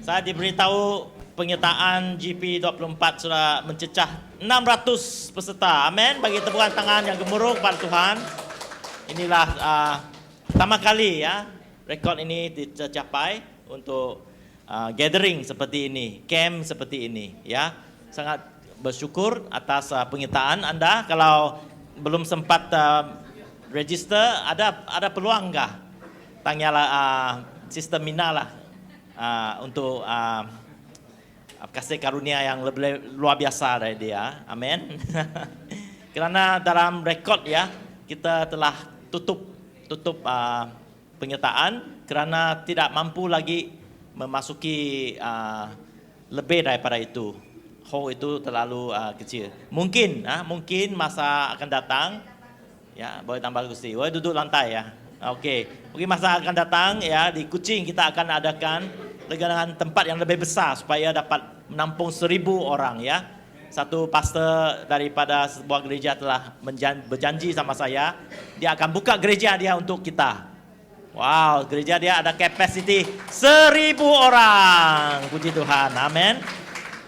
Saya diberitahu penyertaan GP24 sudah mencecah 600 peserta. Amin. Bagi tepukan tangan yang gemuruh kepada Tuhan. Inilah pertama kali ya rekod ini tercapai untuk gathering seperti ini, camp seperti ini ya. Sangat bersyukur atas penyertaan anda. Kalau belum sempat register, ada peluang enggak? Tanyalah Sister Mina lah untuk kasih karunia yang lebih luar biasa dari dia. Amin. Kerana dalam rekod ya kita telah tutup penyertaan kerana tidak mampu lagi memasuki lebih daripada itu. Hall itu terlalu kecil. Mungkin masa akan datang ya, boleh tambah kursi. Boleh duduk lantai ya. Okey. Mungkin masa akan datang ya, di Kuching kita akan adakan dengan tempat yang lebih besar supaya dapat menampung 1,000 orang ya. Satu pastor daripada sebuah gereja telah berjanji sama saya, dia akan buka gereja dia untuk kita. Wow, gereja dia ada kapasiti 1,000 orang. Puji Tuhan. Amin.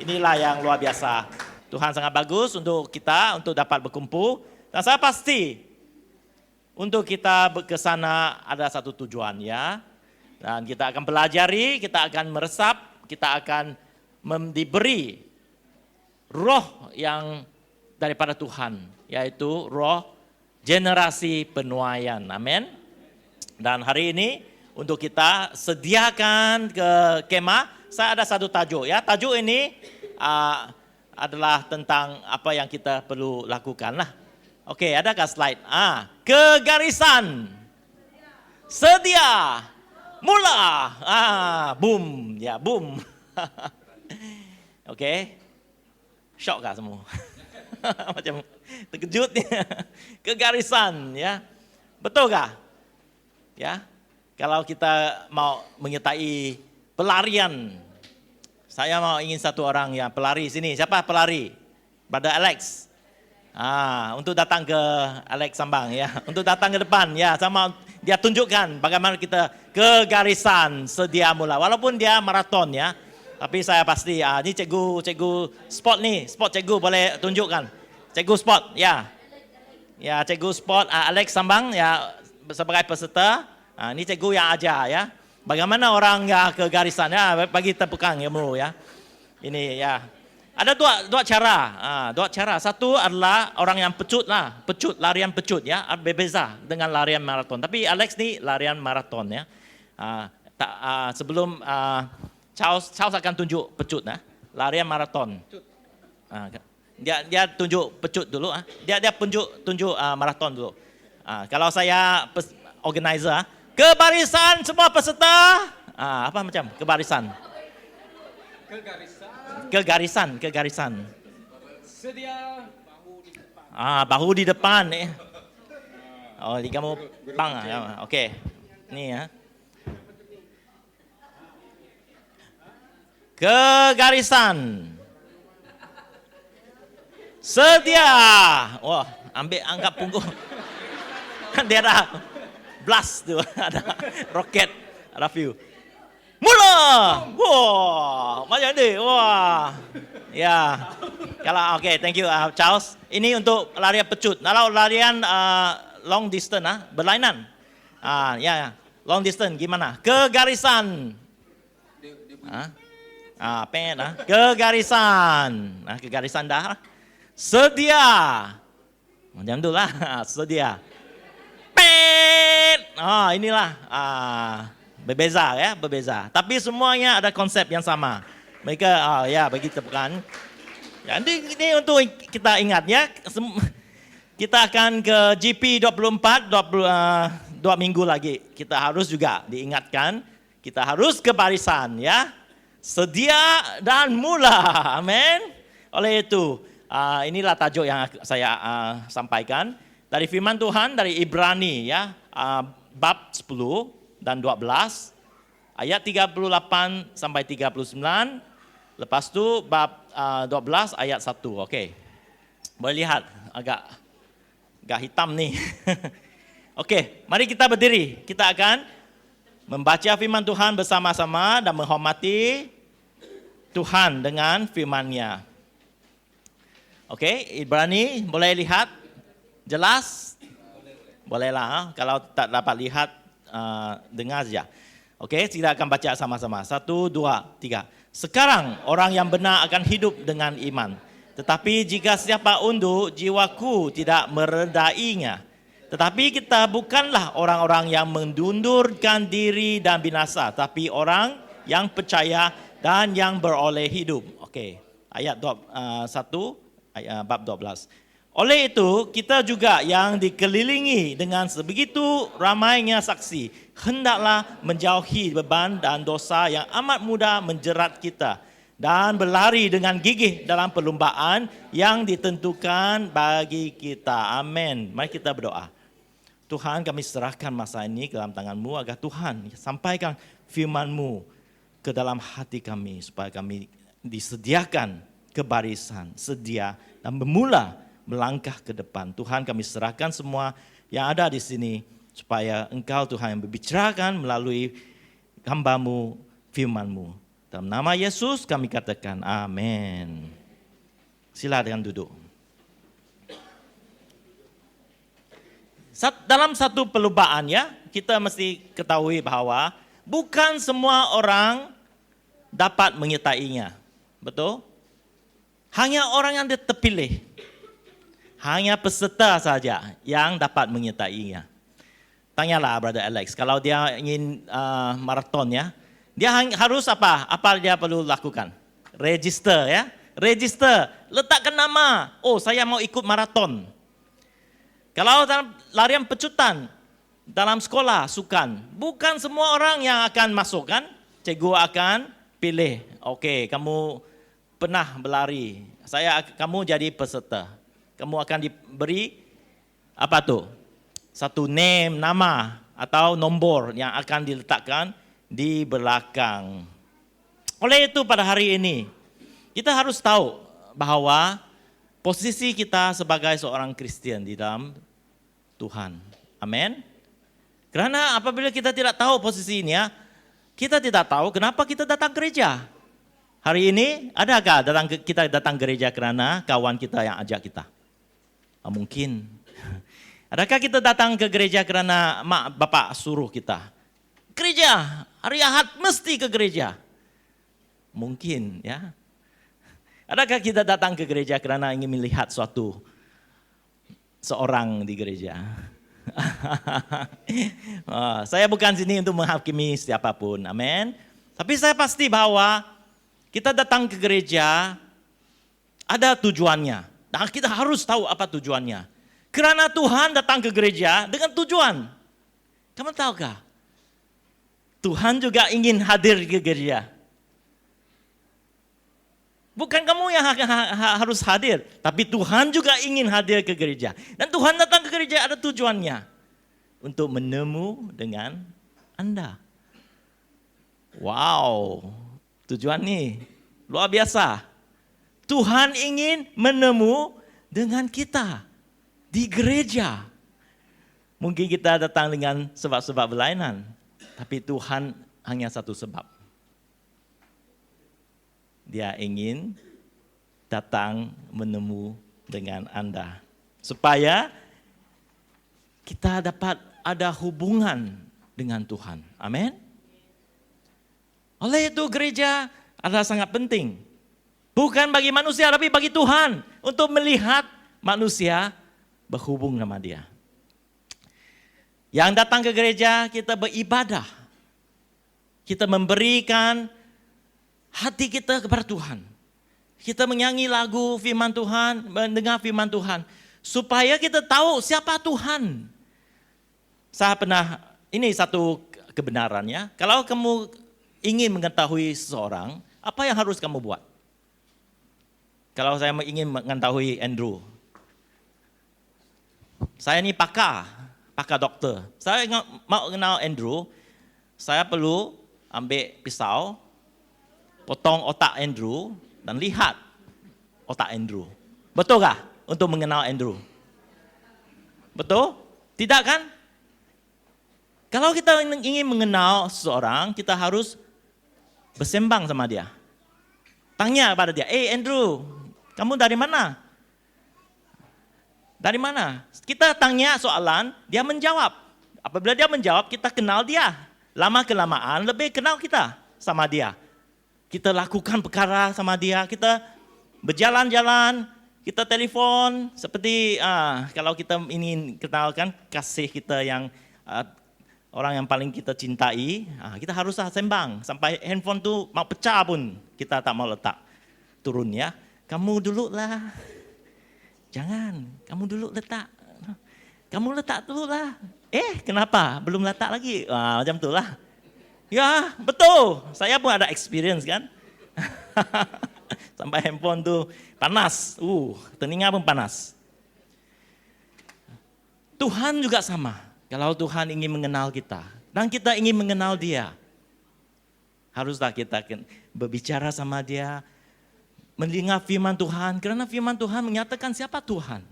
Inilah yang luar biasa. Tuhan sangat bagus untuk kita untuk dapat berkumpul. Dan saya pasti untuk kita ke sana ada satu tujuan ya. Dan kita akan pelajari, kita akan meresap, kita akan diberi roh yang daripada Tuhan, yaitu roh generasi penuaian. Amin. Dan hari ini untuk kita sediakan ke kemah, saya ada satu tajuk ya. Tajuk ini adalah tentang apa yang kita perlu lakukan lah. Okey, adakah slide? Kegarisan. Sedia. Mula. Boom. Ya, boom. Okey. Shock kah semua? Macam terkejut ni. Kegarisan ya. Betul kah? Ya. Kalau kita mau menyertai pelarian, saya mau ingin satu orang yang pelari sini. Siapa pelari? Brother Alex. Untuk datang ke Alex Sambang ya. Untuk datang ke depan ya, sama dia tunjukkan bagaimana kita ke garisan sedia mula. Walaupun dia maraton ya. Tapi saya pasti ni cikgu sport ni, sport cikgu boleh tunjukkan. Cikgu sport ya. Ya, cikgu sport Alex Sambang ya sebagai peserta. Ni cikgu yang ajar ya. Bagaimana orang ya ke garisan ya, bagi tepukan ya mu ya. Ini ya. Ada dua cara. Satu adalah orang yang larian pecut ya, berbeza dengan larian maraton. Tapi Alex ni larian maraton ya. Sebelum Charles akan tunjuk pecut ya, larian maraton. Dia tunjuk pecut dulu Dia tunjuk maraton dulu. Kalau saya organizer, kebarisan semua peserta. Apa macam kebarisan? Kegarisan. Sedia bahu di depan. Oh, di kamu bang. Okey. Ni ya. Kegarisan. Sedia. Wah, angkat punggung. Dia ada blast tu, ada roket, ada view. Mula! Wah, macam ni. Wah. Ya. Kalau okey, thank you Charles. Ini untuk larian pecut. Kalau larian long distance berlainan. Ya. Long distance gimana? Kegarisan. Kegarisan. Kegarisan dah. Sedia. Macam itulah, sedia. Inilah berbeza. Tapi semuanya ada konsep yang sama. Mereka bagi tepukan. Ini untuk kita ingat ya. Kita akan ke GP24 2 minggu lagi. Kita harus juga diingatkan, kita harus ke barisan ya. Sedia dan mula. Amin. Oleh itu, inilah tajuk yang saya sampaikan dari firman Tuhan dari Ibrani ya, bab 10 dan 12 ayat 38 sampai 39. Lepas tu bab 12 ayat 1. Okey. Boleh lihat agak hitam ni. Okey, mari kita berdiri. Kita akan membaca firman Tuhan bersama-sama dan menghormati Tuhan dengan firman-Nya. Oke, Ibrani boleh lihat? Jelas? Bolehlah, kalau tak dapat lihat, dengar saja. Oke, kita akan baca sama-sama. 1, 2, 3. Sekarang orang yang benar akan hidup dengan iman. Tetapi jika siapa undur, jiwaku tidak meredainya. Tetapi kita bukanlah orang-orang yang mendundurkan diri dan binasa, tapi orang yang percaya dan yang beroleh hidup. Oke, ayat 1, bab 12. Oleh itu, kita juga yang dikelilingi dengan sebegitu ramainya saksi, hendaklah menjauhi beban dan dosa yang amat mudah menjerat kita dan berlari dengan gigih dalam perlombaan yang ditentukan bagi kita. Amin. Mari kita berdoa. Tuhan, kami serahkan masa ini ke dalam tangan-Mu agar Tuhan sampaikan firman-Mu ke dalam hati kami supaya kami disediakan kebarisan, sedia dan bermula melangkah ke depan. Tuhan, kami serahkan semua yang ada di sini supaya Engkau Tuhan yang berbicarakan melalui hamba-Mu, firman-Mu. Dalam nama Yesus kami katakan amin. Silakan duduk. Dalam satu perlombaan ya, kita mesti ketahui bahwa bukan semua orang dapat menyertainya. Betul? Hanya orang yang terpilih. Hanya peserta saja yang dapat menyertainya. Tanyalah Brother Alex, kalau dia ingin maraton ya, dia harus apa? Apa dia perlu lakukan? Register ya. Register, letakkan nama. Oh, saya mau ikut maraton. Kalau dalam larian pecutan, dalam sekolah, sukan, bukan semua orang yang akan masuk kan? Cikgu akan pilih. Oke, kamu pernah berlari. Kamu jadi peserta. Kamu akan diberi apa tuh? Satu nama atau nombor yang akan diletakkan di belakang. Oleh itu pada hari ini kita harus tahu bahwa posisi kita sebagai seorang Kristen di dalam Tuhan. Amin. Karena apabila kita tidak tahu posisi ini ya, kita tidak tahu kenapa kita datang gereja. Hari ini adakah kita datang gereja karena kawan kita yang ajak kita? Mungkin. Adakah kita datang ke gereja karena mak bapak suruh kita? Gereja, hari Ahad mesti ke gereja. Mungkin ya. Adakah kita datang ke gereja karena ingin melihat seorang di gereja? Saya bukan sini untuk menghakimi siapapun, amin. Tapi saya pasti bahwa kita datang ke gereja ada tujuannya. Dan kita harus tahu apa tujuannya. Karena Tuhan datang ke gereja dengan tujuan. Kamu tahukah? Tuhan juga ingin hadir ke gereja. Bukan kamu yang harus hadir, tapi Tuhan juga ingin hadir ke gereja. Dan Tuhan datang ke gereja ada tujuannya. Untuk menemu dengan Anda. Wow, tujuan ini luar biasa. Tuhan ingin menemu dengan kita di gereja. Mungkin kita datang dengan sebab-sebab berlainan, tapi Tuhan hanya satu sebab. Dia ingin datang menemu dengan Anda. Supaya kita dapat ada hubungan dengan Tuhan. Amin. Oleh itu gereja adalah sangat penting. Bukan bagi manusia, tapi bagi Tuhan. Untuk melihat manusia berhubung sama Dia. Yang datang ke gereja, kita beribadah. Kita memberikan hati kita kepada Tuhan. Kita menyanyi lagu firman Tuhan, mendengar firman Tuhan. Supaya kita tahu siapa Tuhan. Saya pernah, ini satu kebenarannya. Kalau kamu ingin mengetahui seseorang, apa yang harus kamu buat? Kalau saya ingin mengetahui Andrew, saya ini pakar dokter. Saya mau kenal Andrew, saya perlu ambil pisau, potong otak Andrew dan lihat otak Andrew. Betul kah untuk mengenal Andrew? Betul? Tidak kan? Kalau kita ingin mengenal seseorang, kita harus bersembang sama dia. Tanya pada dia, Andrew, kamu dari mana? Dari mana? Kita tanya soalan, dia menjawab. Apabila dia menjawab, kita kenal dia. Lama-kelamaan lebih kenal kita sama dia. Kita lakukan perkara sama dia, kita berjalan-jalan, kita telepon. Seperti kalau kita ingin kenalkan kasih kita yang orang yang paling kita cintai, kita harus sembang. Sampai handphone tu mau pecah pun, kita tak mau letak turun ya. Kamu dulu lah. Jangan, kamu dulu letak. Kamu letak dulu lah. Kenapa? Belum letak lagi. Macam itulah. Ya, betul. Saya pun ada experience kan. Sampai handphone tuh panas. Telinga pun panas. Tuhan juga sama. Kalau Tuhan ingin mengenal kita dan kita ingin mengenal Dia, haruslah kita berbicara sama Dia, mendengar firman Tuhan, karena firman Tuhan menyatakan siapa Tuhan.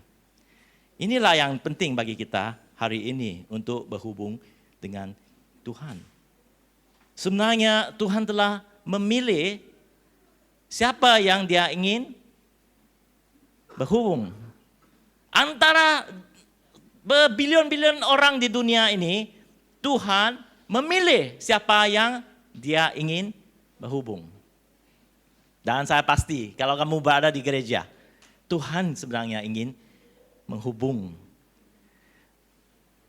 Inilah yang penting bagi kita hari ini untuk berhubung dengan Tuhan. Sebenarnya Tuhan telah memilih siapa yang Dia ingin berhubung. Antara berbilion-bilion orang di dunia ini, Tuhan memilih siapa yang Dia ingin berhubung. Dan saya pasti kalau kamu berada di gereja, Tuhan sebenarnya ingin menghubung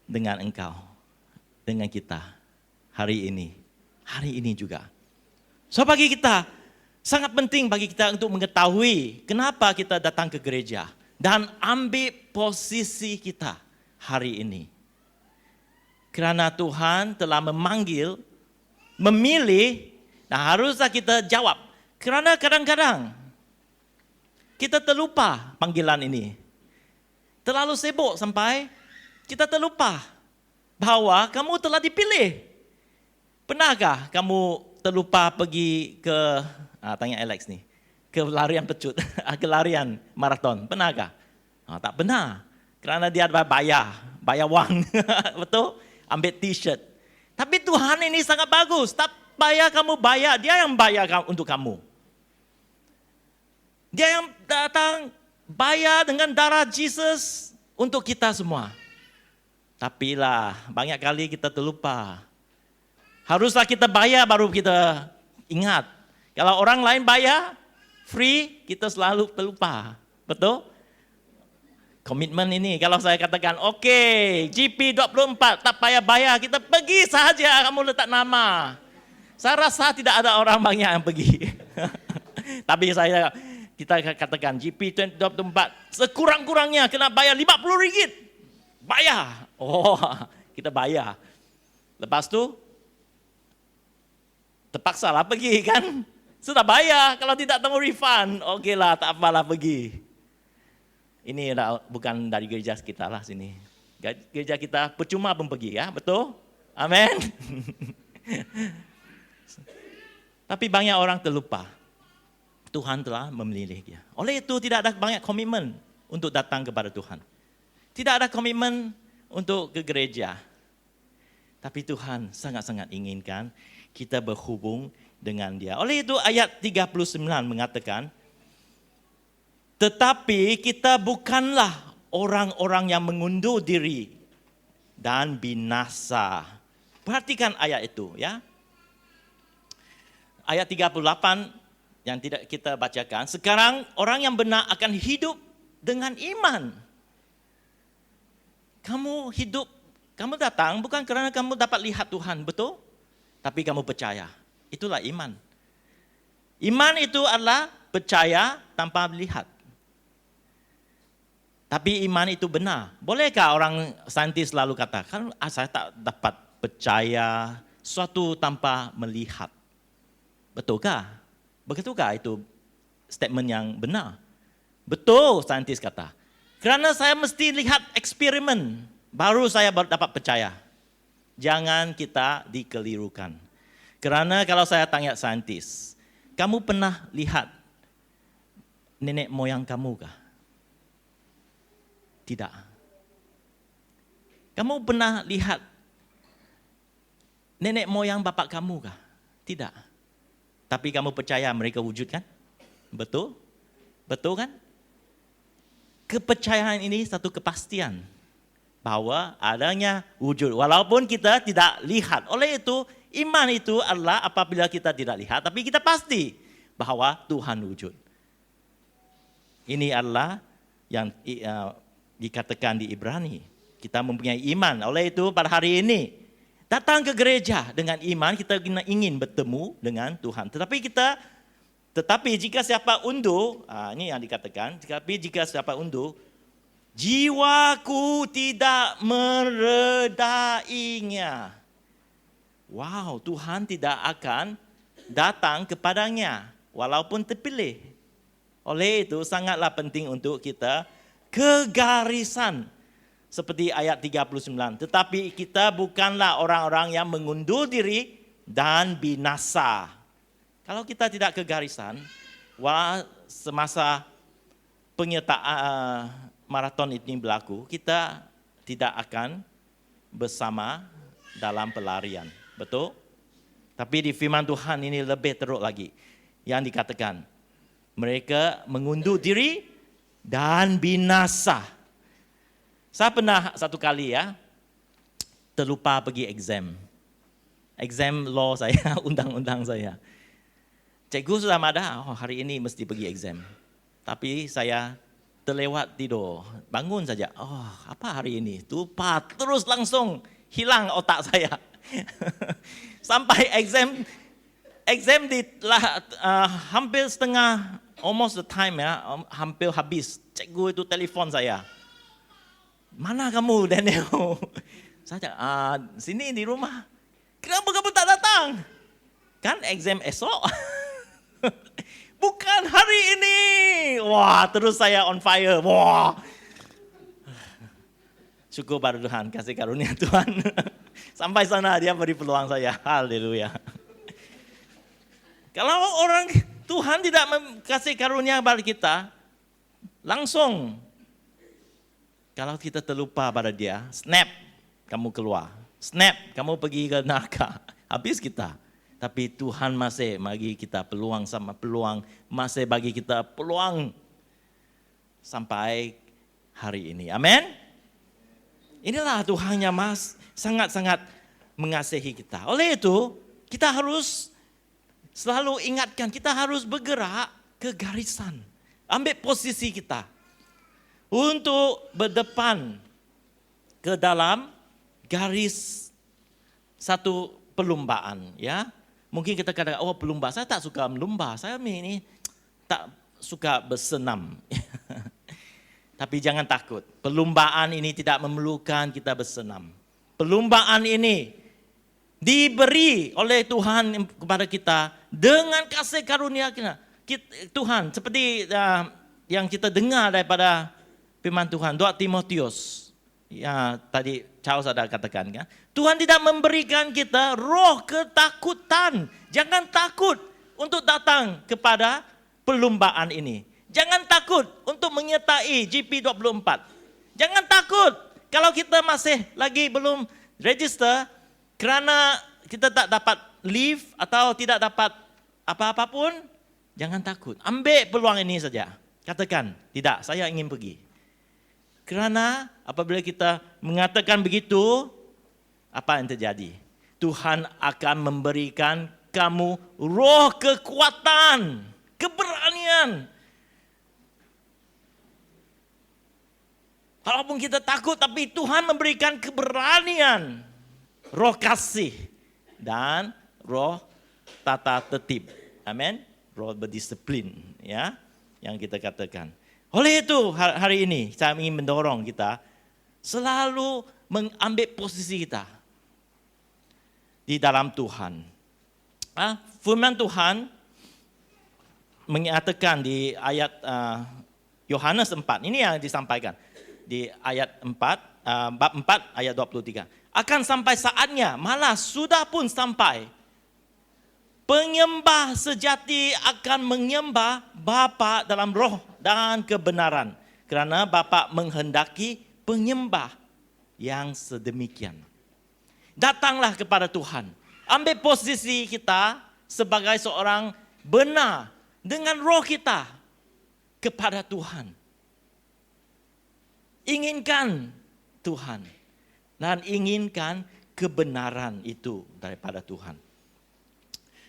dengan engkau, dengan kita hari ini juga. So bagi kita, sangat penting bagi kita untuk mengetahui kenapa kita datang ke gereja dan ambil posisi kita hari ini. Karena Tuhan telah memanggil, memilih, dan haruslah kita jawab. Karena kadang-kadang kita terlupa panggilan ini. Terlalu sibuk sampai kita terlupa bahwa kamu telah dipilih. Pernahkah kamu terlupa pergi ke, tanya Alex nih, ke larian pecut, ke larian maraton, pernahkah? Tak pernah. Karena dia bayar wang, betul? Ambil t-shirt. Tapi Tuhan ini sangat bagus, tak payah kamu bayar, Dia yang bayar untuk kamu. Dia yang datang bayar dengan darah Yesus untuk kita semua. Tapi lah, banyak kali kita terlupa. Haruslah kita bayar baru kita ingat. Kalau orang lain bayar, free, kita selalu terlupa. Betul? Komitmen ini, kalau saya katakan, GP 24, tak payah bayar, kita pergi saja, kamu letak nama. Saya rasa tidak ada orang banyak yang pergi. Tapi kita katakan, GP 24, sekurang-kurangnya kena bayar RM50. Bayar. Kita bayar. Lepas tu, terpaksalah pergi kan. Sudah bayar, kalau tidak temu refund, lah, tak apalah pergi. Ini bukan dari gereja kita lah sini. Gereja kita percuma pun pergi ya, betul? Amin. Tapi banyak orang terlupa. Tuhan telah memilih dia. Oleh itu tidak ada banyak komitmen untuk datang kepada Tuhan. Tidak ada komitmen untuk ke gereja. Tapi Tuhan sangat-sangat inginkan kita berhubung dengan Dia. Oleh itu ayat 39 mengatakan, tetapi kita bukanlah orang-orang yang mengundur diri dan binasa. Perhatikan ayat itu ya. Ayat 38 yang tidak kita bacakan. Sekarang orang yang benar akan hidup dengan iman. Kamu hidup, kamu datang bukan kerana kamu dapat lihat Tuhan, betul? Tapi kamu percaya. Itulah iman. Iman itu adalah percaya tanpa melihat. Tapi iman itu benar. Bolehkah orang saintis selalu katakan, saya tak dapat percaya sesuatu tanpa melihat? Betulkah? Betulkah itu statement yang benar? Betul, saintis kata. Kerana saya mesti lihat eksperimen, baru saya dapat percaya. Jangan kita dikelirukan. Kerana kalau saya tanya saintis, kamu pernah lihat nenek moyang kamu kah? Tidak. Kamu pernah lihat nenek moyang bapak kamu kah? Tidak. Tapi kamu percaya mereka wujud kan? Betul? Betul kan? Kepercayaan ini satu kepastian bahwa adanya wujud. Walaupun kita tidak lihat. Oleh itu, iman itu adalah apabila kita tidak lihat, tapi kita pasti bahwa Tuhan wujud. Ini adalah yang dikatakan di Ibrani. Kita mempunyai iman. Oleh itu pada hari ini, datang ke gereja dengan iman, kita ingin bertemu dengan Tuhan. Tetapi jika siapa undur, ini yang dikatakan, tapi jika siapa undur, jiwaku tidak meredainya. Wow, Tuhan tidak akan datang kepadanya walaupun terpilih. Oleh itu sangatlah penting untuk kita kegarisan. Seperti ayat 39. Tetapi kita bukanlah orang-orang yang mengundur diri dan binasa. Kalau kita tidak kegarisan, semasa penyertaan maraton ini berlaku, kita tidak akan bersama dalam pelarian. Betul? Tapi di firman Tuhan ini lebih teruk lagi. Yang dikatakan, mereka mengundur diri dan binasa. Saya pernah satu kali terlupa pergi exam law saya, undang-undang saya. Cikgu sudah ada, hari ini mesti pergi exam. Tapi saya terlewat tidur, bangun saja. Apa hari ini? Lupa, terus langsung hilang otak saya. Sampai exam hampir setengah, almost the time hampir habis. Cikgu itu telefon saya. Mana kamu, Daniel? Saya sini di rumah. Kenapa kamu tak datang? Kan exam esok. Bukan hari ini. Wah, terus saya on fire. Wah. Syukur pada Tuhan, kasih karunia Tuhan. Sampai sana dia beri peluang saya. Haleluya. Kalau orang Tuhan tidak kasih karunia pada kita, langsung kalau kita terlupa pada dia, snap kamu keluar. Snap kamu pergi ke neraka. Habis kita. Tapi Tuhan masih bagi kita peluang sama peluang, masih bagi kita peluang sampai hari ini. Amin. Inilah Tuhan yang sangat-sangat mengasihi kita. Oleh itu, kita harus selalu ingatkan, kita harus bergerak ke garisan. Ambil posisi kita untuk berdepan ke dalam garis satu perlombaan, ya. Mungkin kita katakan, perlomba, saya tak suka melomba, saya ini tak suka bersenam. Tapi jangan takut, perlombaan ini tidak memerlukan kita bersenam. Perlombaan ini diberi oleh Tuhan kepada kita dengan kasih karunia kita. Tuhan, seperti yang kita dengar daripada firman Tuhan, 2 Timotius, ya tadi Charles ada katakan kan, Tuhan tidak memberikan kita roh ketakutan. Jangan takut untuk datang kepada perlombaan ini. Jangan takut untuk menyertai GP24. Jangan takut kalau kita masih lagi belum register kerana kita tak dapat leave atau tidak dapat apa-apa pun. Jangan takut. Ambil peluang ini saja. Katakan, tidak, saya ingin pergi. Kerana apabila kita mengatakan begitu, apa yang terjadi? Tuhan akan memberikan kamu roh kekuatan, keberanian. Walaupun kita takut, tapi Tuhan memberikan keberanian, roh kasih dan roh tata tertib. Amin. Roh berdisiplin, ya, yang kita katakan. Oleh itu hari ini saya ingin mendorong kita selalu mengambil posisi kita di dalam Tuhan. Firman Tuhan mengatakan di ayat Yohanes 4, ini yang disampaikan di ayat 4, bab 4 ayat 23. Akan sampai saatnya, malah sudah pun sampai, penyembah sejati akan menyembah Bapa dalam roh dan kebenaran. Kerana Bapa menghendaki penyembah yang sedemikian. Datanglah kepada Tuhan. Ambil posisi kita sebagai seorang benar dengan roh kita kepada Tuhan. Inginkan Tuhan dan inginkan kebenaran itu daripada Tuhan.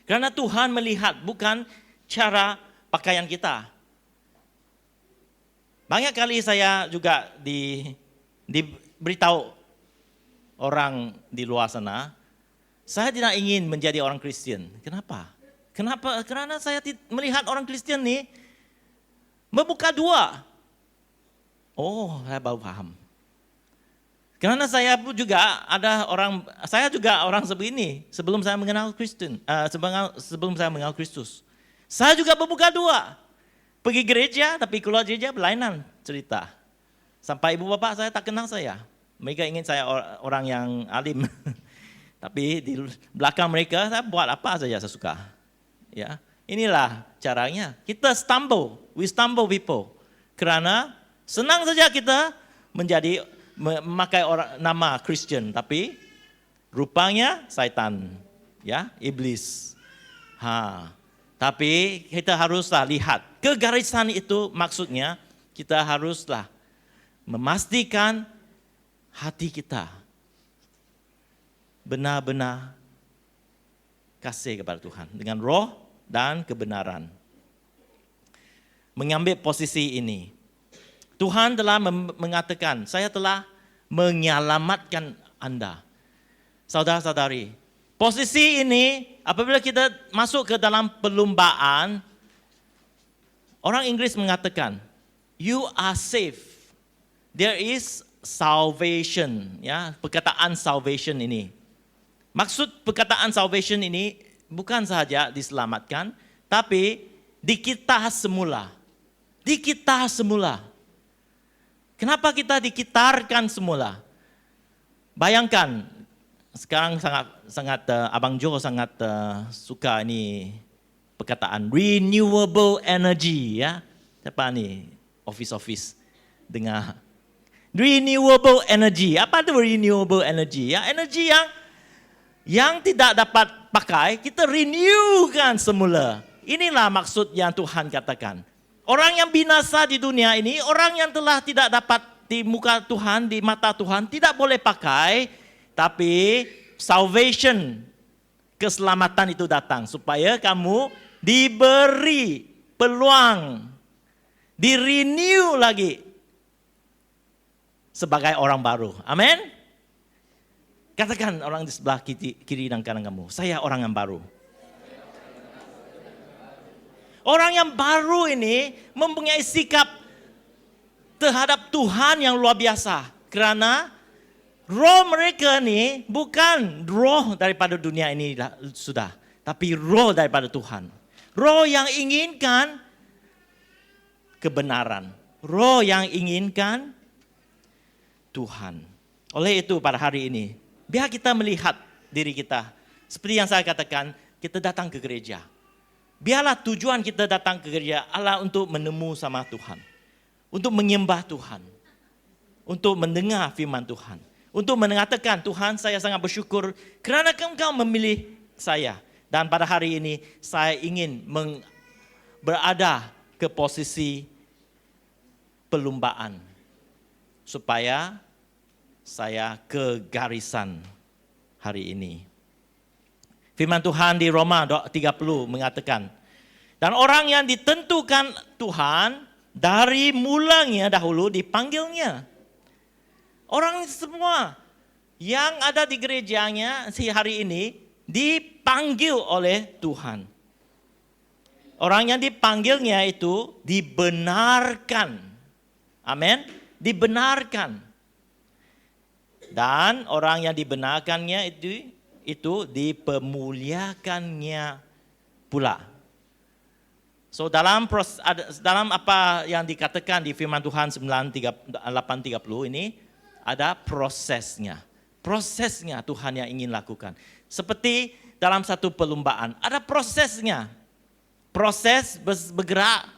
Karena Tuhan melihat bukan cara pakaian kita. Banyak kali saya juga diberitahu orang di luar sana, saya tidak ingin menjadi orang Kristen. Kenapa? Karena saya melihat orang Kristen nih membuka dua. Oh, saya baru paham. Karena saya pun juga saya juga orang sebegini sebelum saya mengenal Kristen, sebelum saya mengenal Kristus. Saya juga membuka dua. Pergi gereja tapi keluar gereja berlainan cerita. Sampai ibu bapak saya tak kenal saya. Mereka ingin saya orang yang alim. Tapi di belakang mereka saya buat apa saja saya suka. Ya, inilah caranya. Kita we stumble people. Karena senang saja kita memakai nama Christian, tapi rupanya syaitan, ya, iblis. Tapi kita haruslah lihat kegarisan itu, maksudnya kita haruslah memastikan hati kita benar-benar kasih kepada Tuhan dengan roh dan kebenaran. Mengambil posisi ini. Tuhan telah mengatakan, saya telah menyelamatkan Anda. Saudara-saudari, posisi ini apabila kita masuk ke dalam perlombaan, orang Inggris mengatakan, you are safe. There is salvation, ya, perkataan salvation ini. Maksud perkataan salvation ini bukan sahaja diselamatkan, tapi dikitar semula. Dikitar semula. Kenapa kita dikitarkan semula? Bayangkan, sekarang sangat Abang Jo sangat suka ini perkataan renewable energy, ya. Siapa nih office dengar renewable energy? Apa itu renewable energy? Ya, energi yang tidak dapat pakai, kita renewkan semula. Inilah maksud yang Tuhan katakan. Orang yang binasa di dunia ini, orang yang telah tidak dapat di muka Tuhan, di mata Tuhan, tidak boleh pakai, tapi salvation, keselamatan itu datang supaya kamu diberi peluang, di-renew lagi sebagai orang baru. Amin. Katakan orang di sebelah kiri dan kanan kamu, saya orang yang baru. Orang yang baru ini mempunyai sikap terhadap Tuhan yang luar biasa. Karena roh mereka ini bukan roh daripada dunia ini sudah. Tapi roh daripada Tuhan. Roh yang inginkan kebenaran. Roh yang inginkan Tuhan. Oleh itu pada hari ini, biar kita melihat diri kita. Seperti yang saya katakan, kita datang ke gereja. Biarlah tujuan kita datang ke gereja adalah untuk menemu sama Tuhan. Untuk menyembah Tuhan. Untuk mendengar firman Tuhan. Untuk mengatakan, Tuhan saya sangat bersyukur kerana Engkau memilih saya. Dan pada hari ini saya ingin berada ke posisi perlombaan. Supaya saya ke garisan hari ini. Firman Tuhan di Roma 30 mengatakan, dan orang yang ditentukan Tuhan dari mulanya dahulu dipanggilnya. Orang semua yang ada di gerejanya hari ini dipanggil oleh Tuhan. Orang yang dipanggilnya itu dibenarkan. Amin. Dibenarkan. Dan orang yang dibenarkannya itu dipermuliakannya pula. So dalam apa yang dikatakan di firman Tuhan 8:30 ini ada prosesnya. Prosesnya Tuhan yang ingin lakukan. Seperti dalam satu perlombaan ada prosesnya. Proses bergerak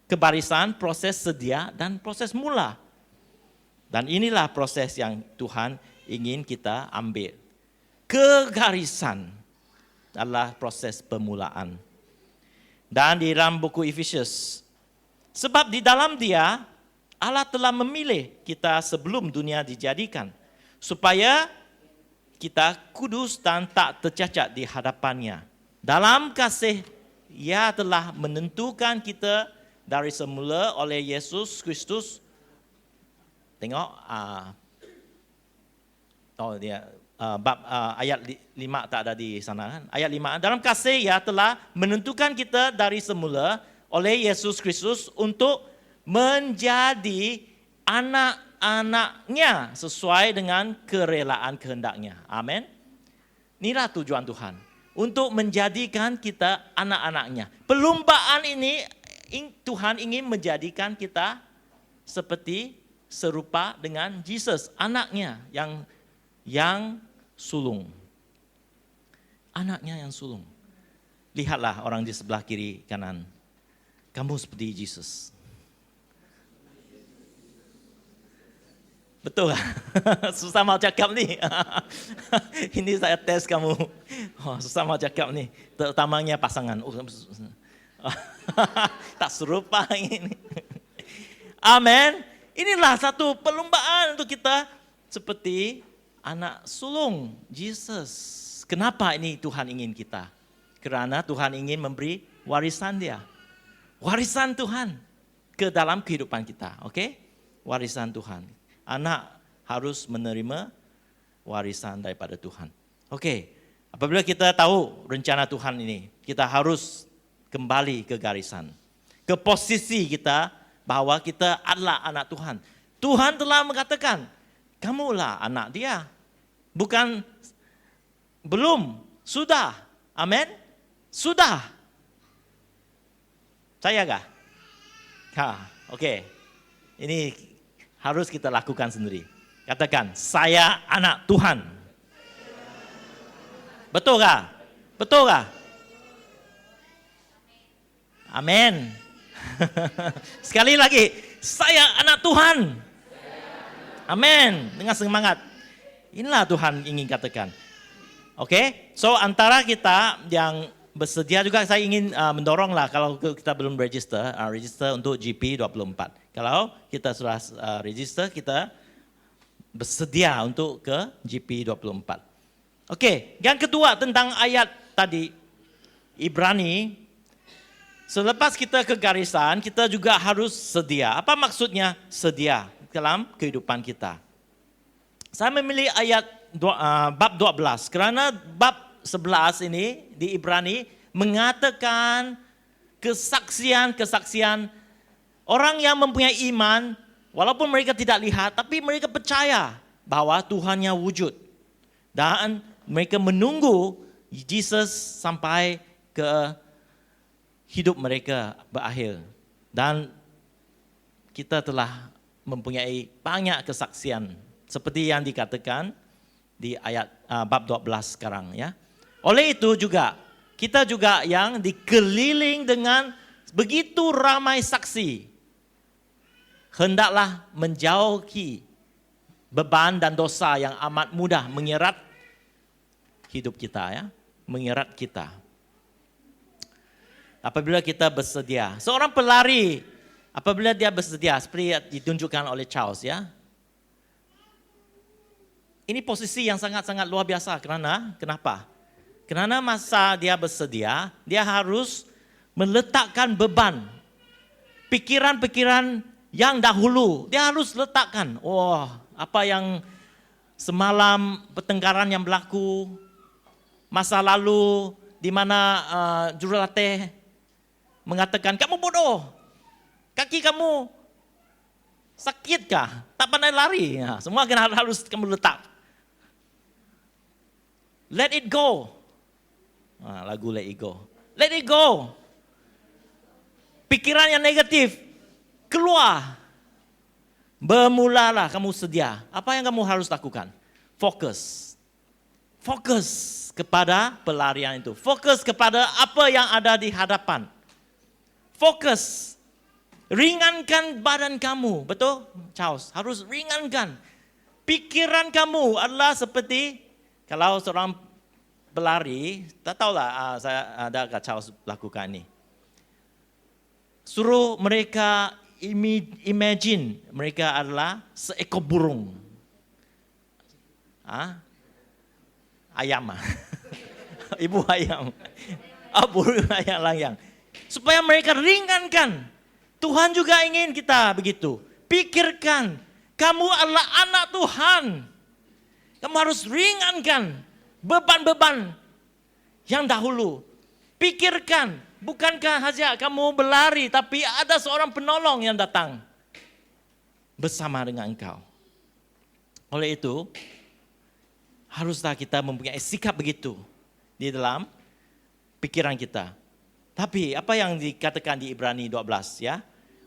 ke barisan, proses sedia dan proses mula. Dan inilah proses yang Tuhan ingin kita ambil. Kegarisan adalah proses permulaan. Dan di dalam buku Efesius, sebab di dalam Dia Allah telah memilih kita sebelum dunia dijadikan, supaya kita kudus dan tak tercacat di hadapannya. Dalam kasih, Ia telah menentukan kita dari semula oleh Yesus Kristus. Tengok, ayat 5 tak ada di sana kan? Ayat 5, dalam kasih Ia telah menentukan kita dari semula oleh Yesus Kristus untuk menjadi anak-anaknya sesuai dengan kerelaan kehendaknya. Amin. Inilah tujuan Tuhan, untuk menjadikan kita anak-anaknya. Perlombaan ini Tuhan ingin menjadikan kita seperti serupa dengan Yesus, anaknya yang sulung. Anaknya yang sulung. Lihatlah orang di sebelah kiri kanan. Kamu seperti Yesus. Betul kan? Susah mau cakap ni. Ini saya tes kamu. Susah mau cakap ni. Terutamanya pasangan. Tak serupa ini. Amin. Inilah satu perlombaan untuk kita seperti anak sulung Yesus. Kenapa ini Tuhan ingin kita? Kerana Tuhan ingin memberi warisan Dia. Warisan Tuhan ke dalam kehidupan kita. Oke? Warisan Tuhan. Anak harus menerima warisan daripada Tuhan. Oke, apabila kita tahu rencana Tuhan ini, kita harus kembali ke garisan, ke posisi kita bahwa kita adalah anak Tuhan. Tuhan telah mengatakan, kamulah anak Dia. Bukan belum, sudah. Amin. Sudah. Saya kah? Oke. Ini harus kita lakukan sendiri. Katakan, saya anak Tuhan. Betul kah? Betul kah? Amin. Sekali lagi, saya anak Tuhan. Amin. Dengan semangat. Inilah Tuhan ingin katakan. Oke, so antara kita yang bersedia juga, saya ingin mendoronglah kalau kita belum register untuk GP24. Kalau kita sudah register, kita bersedia untuk ke GP24. Oke, yang kedua tentang ayat tadi, Ibrani. Selepas kita ke garisan, kita juga harus sedia. Apa maksudnya sedia dalam kehidupan kita? Saya memilih ayat bab 12, kerana bab 11 ini di Ibrani mengatakan kesaksian orang yang mempunyai iman, walaupun mereka tidak lihat, tapi mereka percaya bahwa Tuhannya wujud. Dan mereka menunggu Yesus sampai ke hidup mereka berakhir. Dan kita telah mempunyai banyak kesaksian seperti yang dikatakan di ayat bab 12 sekarang ya. Oleh itu juga kita juga yang dikeliling dengan begitu ramai saksi, hendaklah menjauhi beban dan dosa yang amat mudah menyerat hidup kita ya, menyerat kita. Apabila kita bersedia, seorang pelari apabila dia bersedia seperti ditunjukkan oleh Charles ya. Ini posisi yang sangat-sangat luar biasa. Kenapa? Kerana masa dia bersedia, dia harus meletakkan beban. Pikiran-pikiran yang dahulu, dia harus letakkan. Apa yang semalam pertengkaran yang berlaku, masa lalu di mana jurulatih mengatakan, kamu bodoh, kaki kamu sakitkah, tak pandai lari. Semua harus kamu letak. Let it go. Lagu Let It Go. Let it go. Pikiran yang negatif keluar. Bermulalah kamu sedia. Apa yang kamu harus lakukan? Fokus. Fokus kepada pelarian itu. Fokus kepada apa yang ada di hadapan. Fokus. Ringankan badan kamu. Betul? Charles, harus ringankan. Pikiran kamu adalah seperti, kalau seorang pelari, tak tahulah saya ada Charles lakukan ini. suruh mereka imagine mereka adalah seekor burung. Ayam. Ibu ayam. Burung ayam layang. Supaya mereka ringankan. Tuhan juga ingin kita begitu. Pikirkan, kamu adalah anak Tuhan. Kamu harus ringankan beban-beban yang dahulu. Pikirkan, bukankah saja kamu berlari, tapi ada seorang penolong yang datang bersama dengan engkau. Oleh itu, haruslah kita mempunyai sikap begitu di dalam pikiran kita. Tapi apa yang dikatakan di Ibrani 12 ya?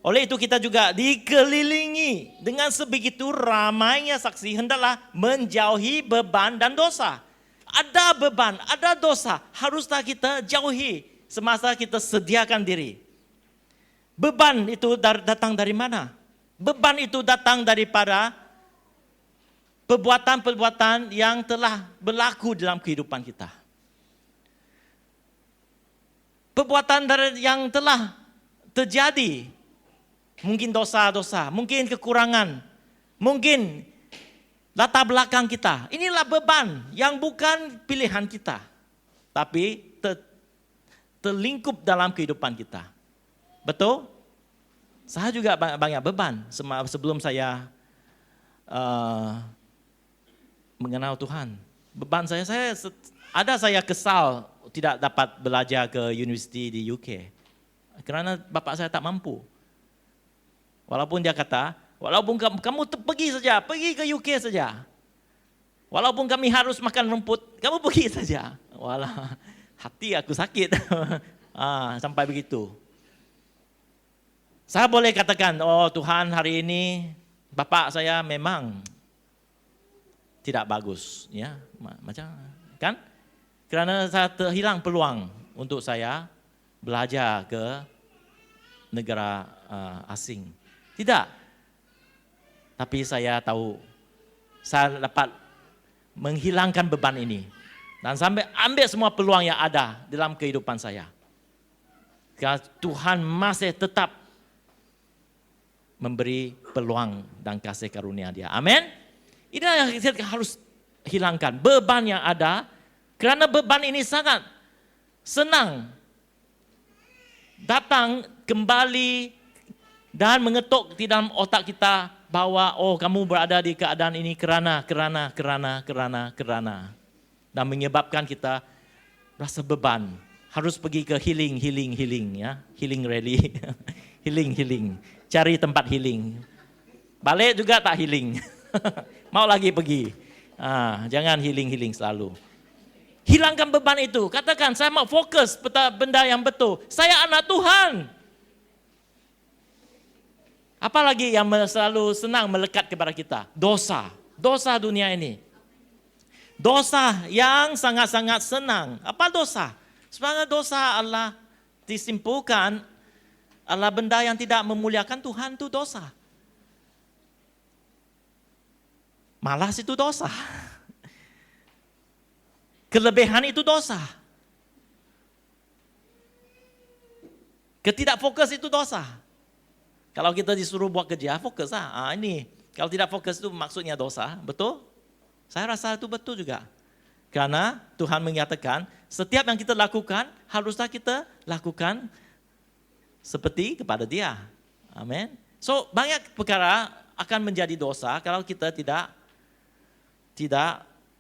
Oleh itu kita juga dikelilingi dengan sebegitu ramainya saksi, hendaklah menjauhi beban dan dosa. Ada beban, ada dosa, haruslah kita jauhi semasa kita sediakan diri. Beban itu datang dari mana? Beban itu datang daripada perbuatan-perbuatan yang telah berlaku dalam kehidupan kita. Perbuatan yang telah terjadi. Mungkin dosa-dosa, mungkin kekurangan, mungkin latar belakang kita. Inilah beban yang bukan pilihan kita. Tapi terlingkup dalam kehidupan kita. Betul? Saya juga banyak beban sebelum saya mengenal Tuhan. Beban saya kesal tidak dapat belajar ke universiti di UK. Kerana bapak saya tak mampu. Walaupun dia kata, walaupun kamu pergi saja, pergi ke UK saja. Walaupun kami harus makan rumput, kamu pergi saja. Walah, hati aku sakit. Sampai begitu. Saya boleh katakan, oh Tuhan hari ini bapak saya memang tidak bagus, ya, macam kan? Kerana saya terhilang peluang untuk saya belajar ke negara asing. Tidak. Tapi saya tahu saya dapat menghilangkan beban ini dan sampai ambil semua peluang yang ada dalam kehidupan saya. Karena Tuhan masih tetap memberi peluang dan kasih karunia Dia. Amin. Inilah yang kita harus hilangkan beban yang ada, kerana beban ini sangat senang datang kembali dan mengetuk di dalam otak kita bahwa oh kamu berada di keadaan ini kerana dan menyebabkan kita rasa beban, harus pergi ke healing ya, healing rally. healing, cari tempat healing. Balik juga tak healing. Mau lagi pergi. Jangan healing selalu. Hilangkan beban itu. Katakan saya mau fokus pada benda yang betul. Saya anak Tuhan. Apalagi yang selalu senang melekat kepada kita? Dosa dunia ini. Dosa yang sangat-sangat senang. Apa dosa? Sebenarnya dosa adalah disimpulkan adalah benda yang tidak memuliakan Tuhan, itu dosa. Malas itu dosa. Kelebihan itu dosa. Ketidakfokus itu dosa. Kalau kita disuruh buat kerja, fokus lah. Ini, kalau tidak fokus itu maksudnya dosa, betul? Saya rasa itu betul juga. Karena Tuhan menyatakan, setiap yang kita lakukan, haruslah kita lakukan seperti kepada Dia. Amin. So, banyak perkara akan menjadi dosa kalau kita tidak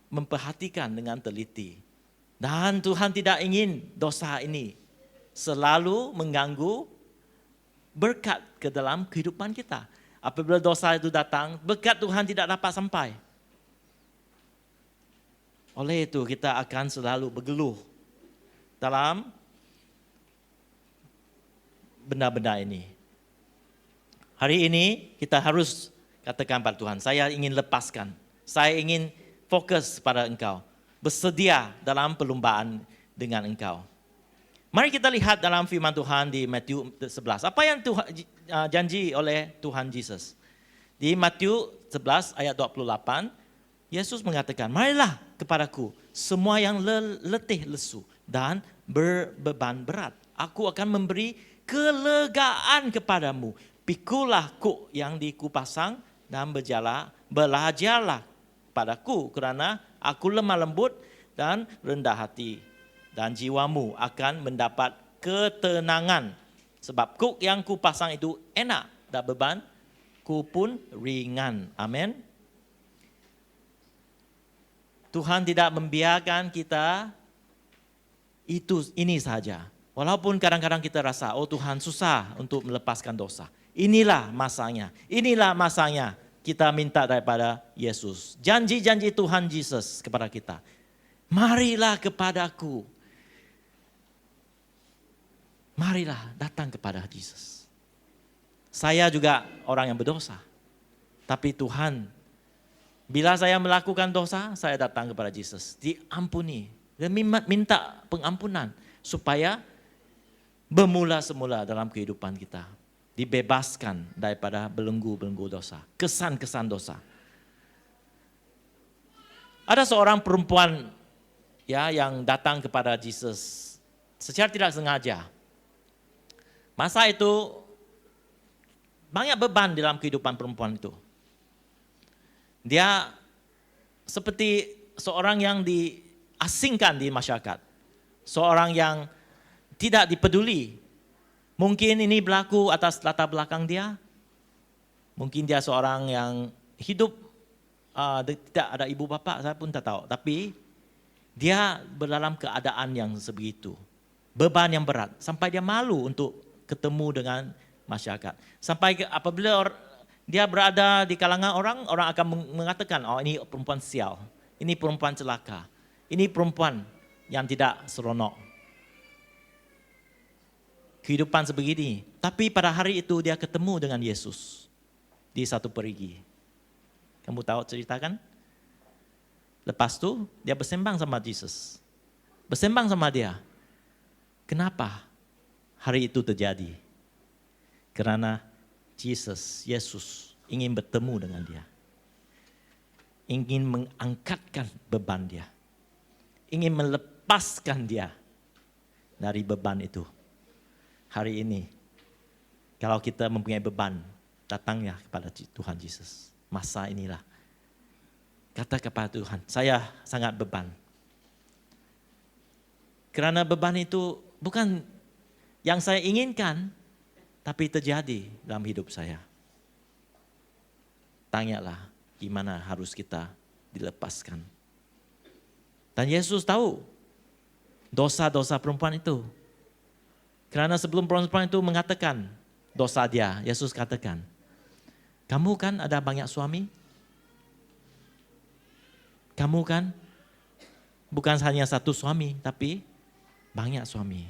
memperhatikan dengan teliti. Dan Tuhan tidak ingin dosa ini selalu mengganggu berkat ke dalam kehidupan kita. Apabila dosa itu datang, berkat Tuhan tidak dapat sampai. Oleh itu kita akan selalu bergeluh dalam benda-benda ini. Hari ini kita harus katakan pada Tuhan, saya ingin lepaskan. Saya ingin fokus pada Engkau. Bersedia dalam perlombaan dengan Engkau. Mari kita lihat dalam firman Tuhan di Matius 11. Apa yang Tuhan janji oleh Tuhan Yesus. Di Matius 11 ayat 28, Yesus mengatakan, marilah kepadaku semua yang letih lesu dan berbeban berat. Aku akan memberi kelegaan kepadamu. Pikulah kuk yang dikupasang dan belajarlah padaku, kerana aku lemah lembut dan rendah hati, dan jiwamu akan mendapat ketenangan. Sebab kuk yang kupasang itu enak dan beban ku pun ringan. Amin. Tuhan tidak membiarkan kita ini saja. Walaupun kadang-kadang kita rasa, oh Tuhan susah untuk melepaskan dosa. Inilah masanya kita minta daripada Yesus. Janji-janji Tuhan Yesus kepada kita. Marilah kepadaku. Marilah datang kepada Yesus. Saya juga orang yang berdosa. Tapi Tuhan, bila saya melakukan dosa, saya datang kepada Yesus. Diampuni. Dan minta pengampunan. Supaya bermula semula dalam kehidupan kita. Dibebaskan daripada belenggu-belenggu dosa. Kesan-kesan dosa. Ada seorang perempuan yang datang kepada Yesus secara tidak sengaja. Masa itu banyak beban dalam kehidupan perempuan itu. Dia seperti seorang yang diasingkan di masyarakat. Seorang yang tidak dipeduli. Mungkin ini berlaku atas latar belakang dia. Mungkin dia seorang yang hidup tidak ada ibu bapa, saya pun tak tahu. Tapi dia dalam keadaan yang sebegitu. Beban yang berat. Sampai dia malu untuk ketemu dengan masyarakat. Sampai apabila dia berada di kalangan orang, orang akan mengatakan, oh ini perempuan sial. Ini perempuan celaka. Ini perempuan yang tidak seronok. Kehidupan sebegini. Tapi pada hari itu dia ketemu dengan Yesus. Di satu perigi. Kamu tahu ceritakan? Lepas itu dia bersembang sama Yesus. Bersembang sama dia. Kenapa hari itu terjadi? Karena Yesus ingin bertemu dengan dia. Ingin mengangkatkan beban dia. Ingin melepaskan dia dari beban itu. Hari ini, kalau kita mempunyai beban, datangnya kepada Tuhan Yesus. Masa inilah. Kata kepada Tuhan, saya sangat beban. Karena beban itu bukan yang saya inginkan, tapi terjadi dalam hidup saya. Tanyalah gimana harus kita dilepaskan. Dan Yesus tahu dosa-dosa perempuan itu. Karena sebelum perempuan itu mengatakan dosa dia, Yesus katakan, kamu kan ada banyak suami? Kamu kan bukan hanya satu suami, tapi banyak suami.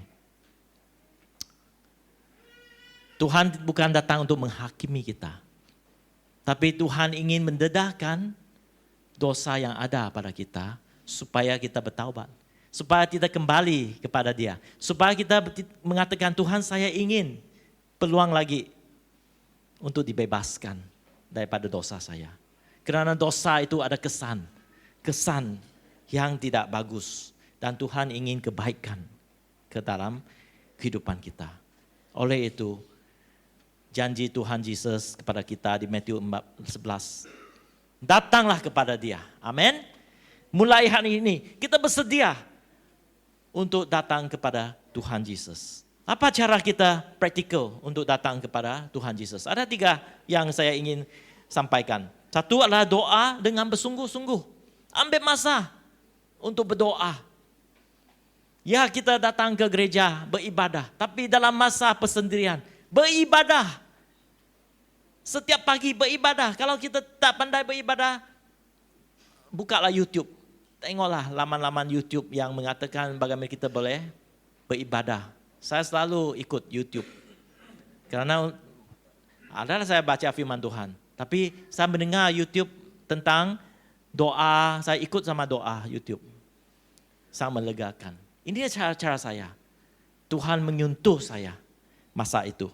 Tuhan bukan datang untuk menghakimi kita. Tapi Tuhan ingin mendedahkan dosa yang ada pada kita supaya kita bertaubat. Supaya kita kembali kepada Dia. Supaya kita mengatakan, Tuhan saya ingin peluang lagi untuk dibebaskan daripada dosa saya. Karena dosa itu ada kesan yang tidak bagus. Dan Tuhan ingin kebaikan ke dalam kehidupan kita. Oleh itu, janji Tuhan Yesus kepada kita di Matius 11. Datanglah kepada Dia. Amin. Mulai hari ini kita bersedia untuk datang kepada Tuhan Yesus. Apa cara kita praktikal untuk datang kepada Tuhan Yesus? Ada 3 yang saya ingin sampaikan. Satu adalah doa dengan bersungguh-sungguh. Ambil masa untuk berdoa. Ya, kita datang ke gereja beribadah, tapi dalam masa persendirian beribadah. Setiap pagi beribadah. Kalau kita tak pandai beribadah, bukalah YouTube. Tengoklah laman-laman YouTube yang mengatakan bagaimana kita boleh beribadah. Saya selalu ikut YouTube. Karena adalah saya baca firman Tuhan. Tapi saya mendengar YouTube tentang doa, saya ikut sama doa YouTube. Sangat melegakan. Ini cara-cara saya. Tuhan menyentuh saya masa itu.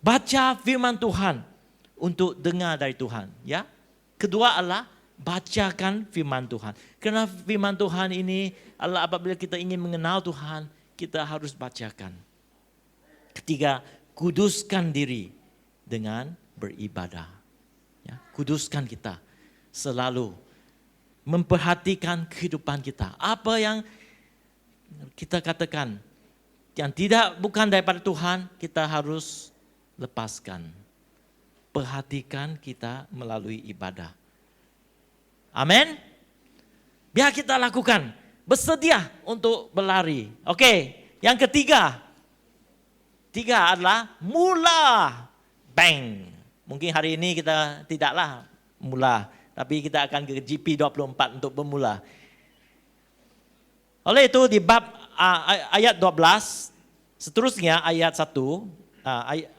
Baca firman Tuhan untuk dengar dari Tuhan. Ya. Kedua adalah bacakan firman Tuhan. Karena firman Tuhan ini adalah apabila kita ingin mengenal Tuhan, kita harus bacakan. Ketiga, kuduskan diri dengan beribadah. Ya, kuduskan kita selalu memperhatikan kehidupan kita. Apa yang kita katakan yang bukan daripada Tuhan, kita harus lepaskan. Perhatikan kita melalui ibadah. Amin. Biar kita lakukan. Bersedia untuk berlari. Oke, yang ketiga. Tiga adalah mula. Bang. Mungkin hari ini kita tidaklah mula. Tapi kita akan ke GP24 untuk bermula. Oleh itu di bab ayat 12, seterusnya ayat 1,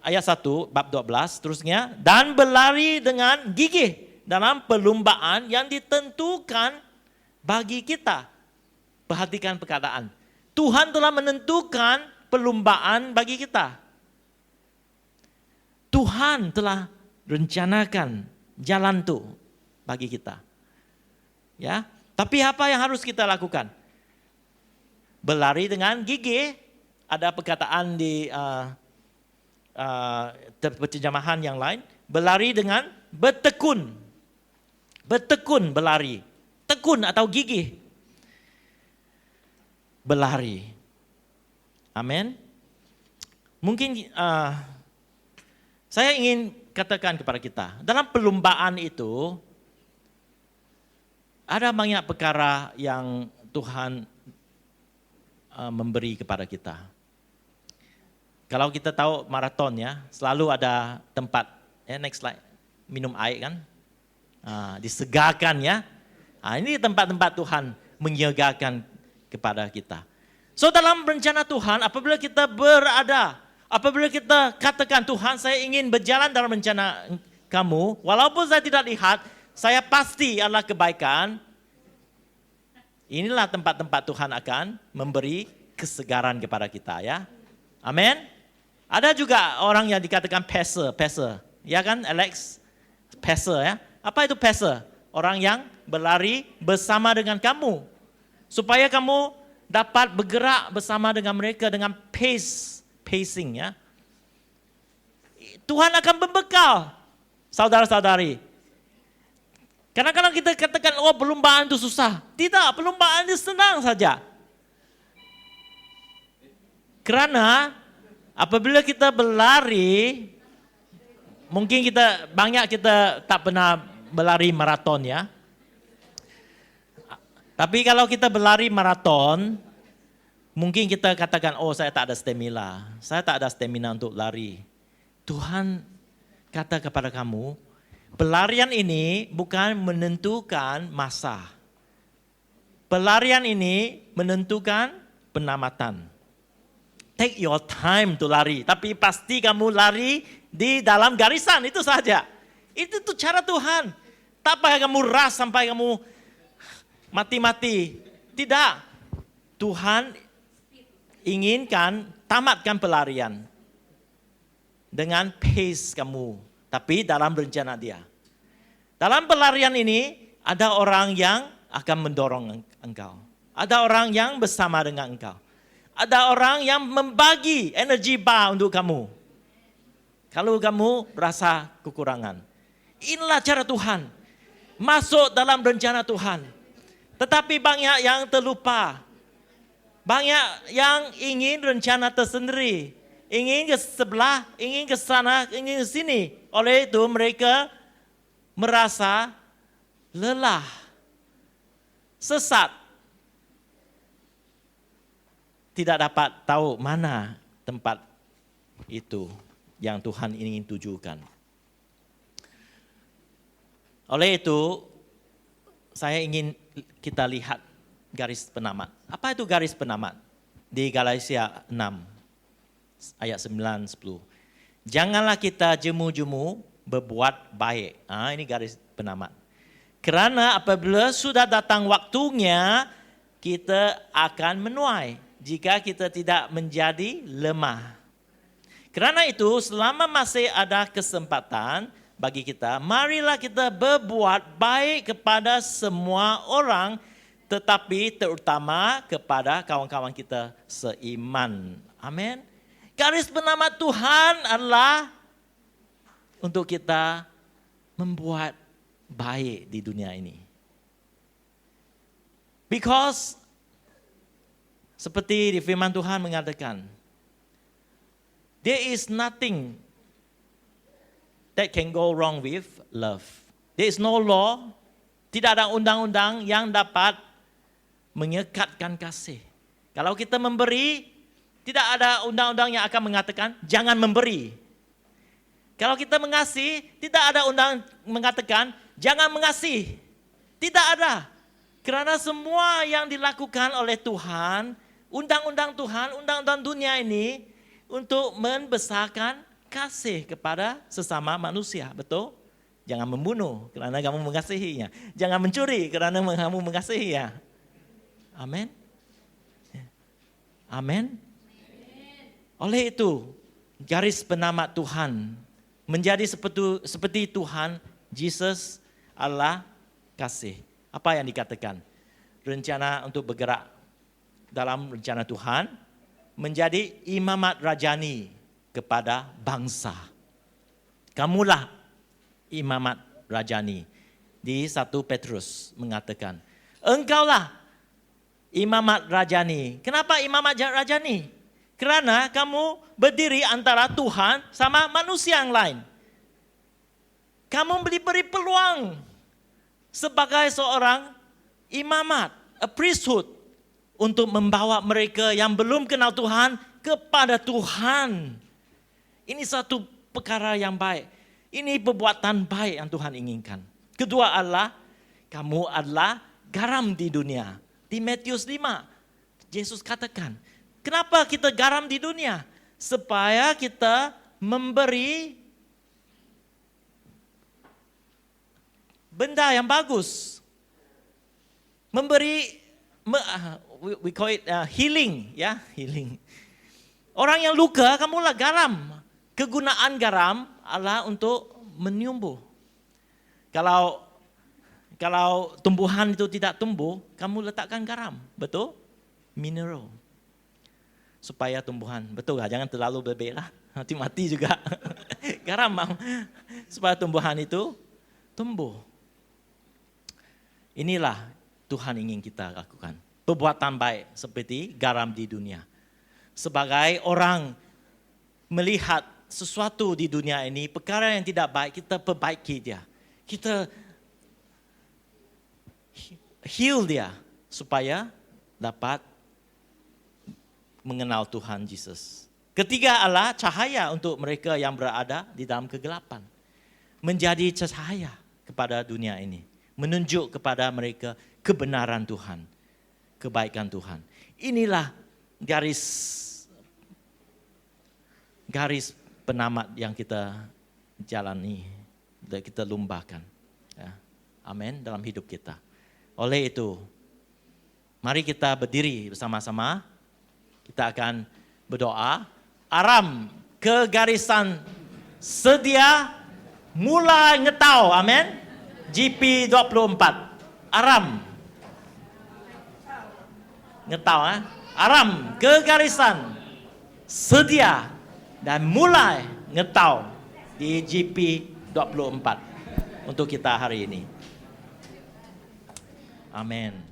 ayat 1 bab 12, seterusnya. Dan berlari dengan gigih dalam perlumbaan yang ditentukan bagi kita. Perhatikan perkataan. Tuhan telah menentukan perlumbaan bagi kita. Tuhan telah rencanakan jalan itu bagi kita. Ya, tapi apa yang harus kita lakukan? Berlari dengan gigih. Ada perkataan di terjemahan yang lain. Berlari dengan bertekun. Bertekun berlari. Tekun atau gigih. Berlari. Amin. Mungkin saya ingin katakan kepada kita. Dalam perlumbaan itu. Ada banyak perkara yang Tuhan memberi kepada kita. Kalau kita tahu maraton ya, selalu ada tempat, ya next slide, minum air kan, disegarkan ya. Ini tempat-tempat Tuhan menyegarkan kepada kita. So dalam rencana Tuhan, apabila kita apabila kita katakan Tuhan saya ingin berjalan dalam rencana kamu, walaupun saya tidak lihat, saya pasti adalah kebaikan. Inilah tempat-tempat Tuhan akan memberi kesegaran kepada kita ya. Amin. Ada juga orang yang dikatakan pacer. Ya kan Alex? Pacer ya. Apa itu pacer? Orang yang berlari bersama dengan kamu. Supaya kamu dapat bergerak bersama dengan mereka dengan pacing ya. Tuhan akan membekal saudara-saudari. Kadang-kadang kita katakan, perlombaan itu susah. Tidak, perlombaan itu senang saja. Kerana apabila kita berlari, mungkin banyak kita tak pernah berlari maraton ya. Tapi kalau kita berlari maraton, mungkin kita katakan, saya tak ada stamina. Saya tak ada stamina untuk lari. Tuhan kata kepada kamu, pelarian ini bukan menentukan masa. Pelarian ini menentukan penamatan. Take your time to lari. Tapi pasti kamu lari di dalam garisan, itu saja. Itu tuh cara Tuhan. Tak payah kamu ras sampai kamu mati-mati. Tidak. Tuhan inginkan tamatkan pelarian. Dengan pace kamu. Tapi dalam rencana dia. Dalam pelarian ini ada orang yang akan mendorong engkau. Ada orang yang bersama dengan engkau. Ada orang yang membagi energi bar untuk kamu. Kalau kamu rasa kekurangan. Inilah cara Tuhan. Masuk dalam rencana Tuhan. Tetapi banyak yang terlupa. Banyak yang ingin rencana tersendiri. Ingin ke sebelah, ingin ke sana, ingin ke sini. Oleh itu mereka merasa lelah, sesat. Tidak dapat tahu mana tempat itu yang Tuhan ingin tujukan. Oleh itu, saya ingin kita lihat garis penamat. Apa itu garis penamat? Di Galatia 6, ayat 9-10. Janganlah kita jemu-jemu berbuat baik. Ini garis penamat. Kerana apabila sudah datang waktunya, kita akan menuai. Jika kita tidak menjadi lemah. Kerana itu selama masih ada kesempatan bagi kita, marilah kita berbuat baik kepada semua orang, tetapi terutama kepada kawan-kawan kita seiman. Amin. Garis penamat Tuhan adalah untuk kita membuat baik di dunia ini. Because seperti di firman Tuhan mengatakan, there is nothing that can go wrong with love. There is no law, tidak ada undang-undang yang dapat mengekatkan kasih. Kalau kita memberi, tidak ada undang-undang yang akan mengatakan jangan memberi. Kalau kita mengasihi, tidak ada undang mengatakan jangan mengasihi. Tidak ada. Karena semua yang dilakukan oleh Tuhan, undang-undang Tuhan, undang-undang dunia ini untuk membesarkan kasih kepada sesama manusia. Betul? Jangan membunuh kerana kamu mengasihinya. Jangan mencuri kerana kamu mengasihinya. Amin. Amin. Oleh itu, garis penamat Tuhan menjadi seperti Tuhan, Yesus adalah kasih. Apa yang dikatakan? Rencana untuk bergerak dalam rencana Tuhan menjadi imamat rajani kepada bangsa. Kamulah imamat rajani. Di 1 Petrus mengatakan, engkaulah imamat rajani. Kenapa imamat rajani? Kerana kamu berdiri antara Tuhan sama manusia yang lain. Kamu diberi peluang sebagai seorang imamat, a priesthood, untuk membawa mereka yang belum kenal Tuhan kepada Tuhan. Ini satu perkara yang baik. Ini perbuatan baik yang Tuhan inginkan. Kedua adalah, kamu adalah garam di dunia. Di Matius 5, Yesus katakan, kenapa kita garam di dunia? Supaya kita memberi benda yang bagus. Memberi, we call it healing, ya, healing. Orang yang luka, kamulah garam. Kegunaan garam adalah untuk menyembuh. Kalau tumbuhan itu tidak tumbuh, kamu letakkan garam, betul? Mineral. Supaya tumbuhan, betul lah, jangan terlalu bebek lah, nanti mati juga. Garam, supaya tumbuhan itu tumbuh. Inilah Tuhan ingin kita lakukan. Perbuatan baik seperti garam di dunia. Sebagai orang melihat sesuatu di dunia ini, perkara yang tidak baik, kita perbaiki dia. Kita heal dia supaya dapat mengenal Tuhan Yesus. Ketiga adalah cahaya untuk mereka yang berada di dalam kegelapan. Menjadi cahaya kepada dunia ini. Menunjuk kepada mereka kebenaran Tuhan, kebaikan Tuhan. Inilah garis penamat yang kita jalani, kita lumbakan. Ya. Amin, dalam hidup kita. Oleh itu, mari kita berdiri bersama-sama. Kita akan berdoa. Aram ke garisan sedia mulai ngetau. Amin. GP 24. Aram. Ngetau. Aram ke garisan sedia dan mulai ngetau di GP 24 untuk kita hari ini. Amin.